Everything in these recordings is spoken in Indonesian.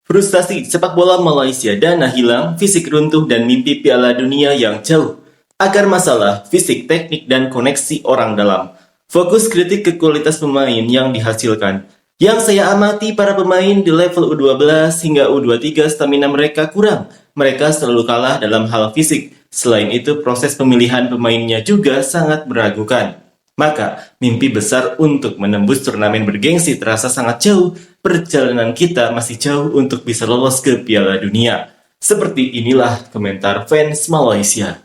Frustasi sepak bola Malaysia, dana hilang, fisik runtuh dan mimpi Piala Dunia yang jauh. Akar masalah, fisik, teknik, dan koneksi orang dalam. Fokus kritik ke kualitas pemain yang dihasilkan. Yang saya amati para pemain di level U12 hingga U23 stamina mereka kurang. Mereka selalu kalah dalam hal fisik. Selain itu, proses pemilihan pemainnya juga sangat meragukan. Maka, mimpi besar untuk menembus turnamen bergengsi terasa sangat jauh. Perjalanan kita masih jauh untuk bisa lolos ke Piala Dunia. Seperti inilah komentar fans Malaysia.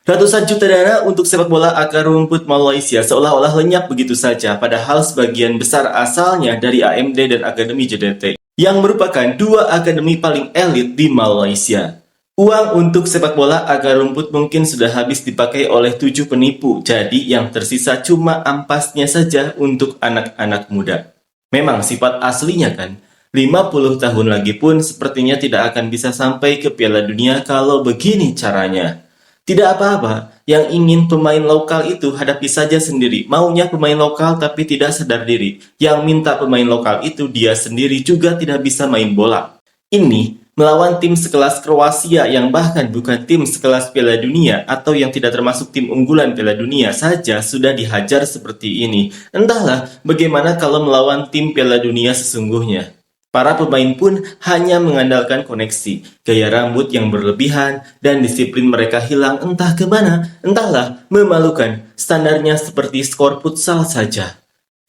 Ratusan juta dana untuk sepak bola akar rumput Malaysia seolah-olah lenyap begitu saja, padahal sebagian besar asalnya dari AMD dan Akademi JDT, yang merupakan dua akademi paling elit di Malaysia. Uang untuk sepak bola akar rumput mungkin sudah habis dipakai oleh 7 penipu, jadi yang tersisa cuma ampasnya saja untuk anak-anak muda. Memang sifat aslinya kan, 50 tahun lagi pun sepertinya tidak akan bisa sampai ke Piala Dunia kalau begini caranya. Tidak apa-apa, yang ingin pemain lokal itu hadapi saja sendiri. Maunya pemain lokal tapi tidak sadar diri. Yang minta pemain lokal itu dia sendiri juga tidak bisa main bola. Ini melawan tim sekelas Kroasia yang bahkan bukan tim sekelas Piala Dunia atau yang tidak termasuk tim unggulan Piala Dunia saja sudah dihajar seperti ini. Entahlah bagaimana kalau melawan tim Piala Dunia sesungguhnya. Para pemain pun hanya mengandalkan koneksi, gaya rambut yang berlebihan, dan disiplin mereka hilang entah kemana. Entahlah, memalukan, standarnya seperti skor futsal saja.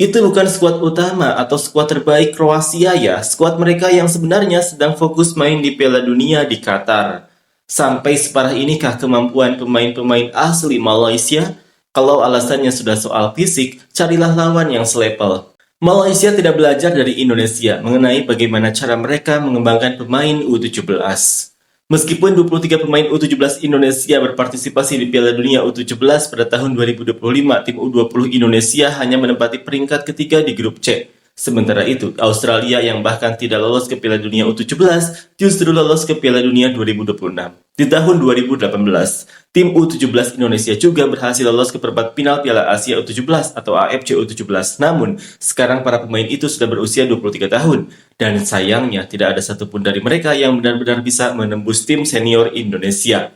Itu bukan skuad utama atau skuad terbaik Kroasia ya, skuad mereka yang sebenarnya sedang fokus main di Piala Dunia di Qatar. Sampai separah inikah kemampuan pemain-pemain asli Malaysia? Kalau alasannya sudah soal fisik, carilah lawan yang selepel. Malaysia tidak belajar dari Indonesia mengenai bagaimana cara mereka mengembangkan pemain U17. Meskipun 23 pemain U17 Indonesia berpartisipasi di Piala Dunia U17 pada tahun 2025, tim U20 Indonesia hanya menempati peringkat ketiga di grup C. Sementara itu, Australia yang bahkan tidak lolos ke Piala Dunia U17 justru lolos ke Piala Dunia 2026. Di tahun 2018, tim U17 Indonesia juga berhasil lolos ke perempat final Piala Asia U17 atau AFC U17. Namun, sekarang para pemain itu sudah berusia 23 tahun. Dan sayangnya, tidak ada satupun dari mereka yang benar-benar bisa menembus tim senior Indonesia.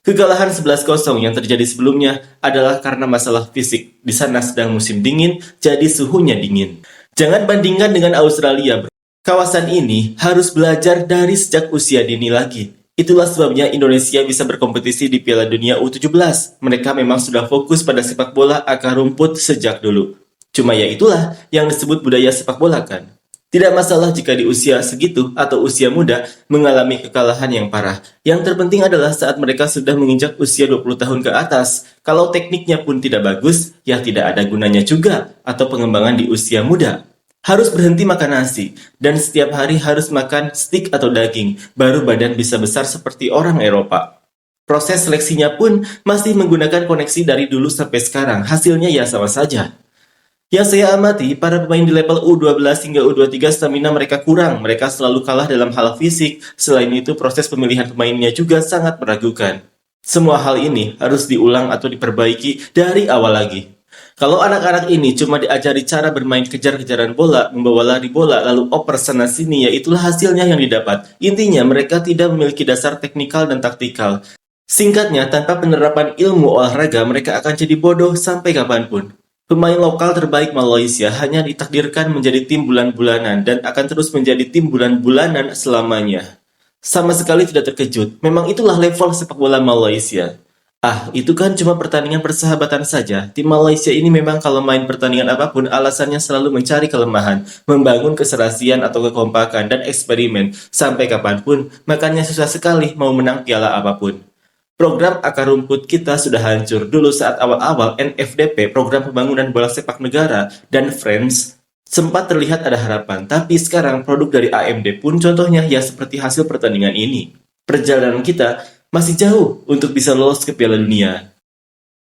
Kekalahan 11-0 yang terjadi sebelumnya adalah karena masalah fisik. Di sana sedang musim dingin, jadi suhunya dingin. Jangan bandingkan dengan Australia, bro. Kawasan ini harus belajar dari sejak usia dini lagi. Itulah sebabnya Indonesia bisa berkompetisi di Piala Dunia U17. Mereka memang sudah fokus pada sepak bola akar rumput sejak dulu. Cuma ya itulah yang disebut budaya sepak bola kan. Tidak masalah jika di usia segitu atau usia muda mengalami kekalahan yang parah. Yang terpenting adalah saat mereka sudah menginjak usia 20 tahun ke atas. Kalau tekniknya pun tidak bagus, ya tidak ada gunanya juga. Atau pengembangan di usia muda. Harus berhenti makan nasi, dan setiap hari harus makan steak atau daging, baru badan bisa besar seperti orang Eropa. Proses seleksinya pun masih menggunakan koneksi dari dulu sampai sekarang, hasilnya ya sama saja. Yang saya amati, para pemain di level U12 hingga U23 stamina mereka kurang, mereka selalu kalah dalam hal fisik, selain itu proses pemilihan pemainnya juga sangat meragukan. Semua hal ini harus diulang atau diperbaiki dari awal lagi. Kalau anak-anak ini cuma diajari cara bermain kejar-kejaran bola, membawa lari bola, lalu oper sana-sini, ya itulah hasilnya yang didapat. Intinya mereka tidak memiliki dasar teknikal dan taktikal. Singkatnya, tanpa penerapan ilmu olahraga, mereka akan jadi bodoh sampai kapanpun. Pemain lokal terbaik Malaysia hanya ditakdirkan menjadi tim bulan-bulanan dan akan terus menjadi tim bulan-bulanan selamanya. Sama sekali tidak terkejut, memang itulah level sepak bola Malaysia. Itu kan cuma pertandingan persahabatan saja. Tim Malaysia ini memang kalau main pertandingan apapun alasannya selalu mencari kelemahan, membangun keserasian atau kekompakan dan eksperimen. Sampai kapanpun, makanya susah sekali mau menang piala apapun. Program akar rumput kita sudah hancur dulu saat awal-awal NFDP, program pembangunan bola sepak negara, dan Friends. Sempat terlihat ada harapan, tapi sekarang produk dari AMD pun contohnya ya seperti hasil pertandingan ini. Perjalanan kita masih jauh untuk bisa lolos ke Piala Dunia.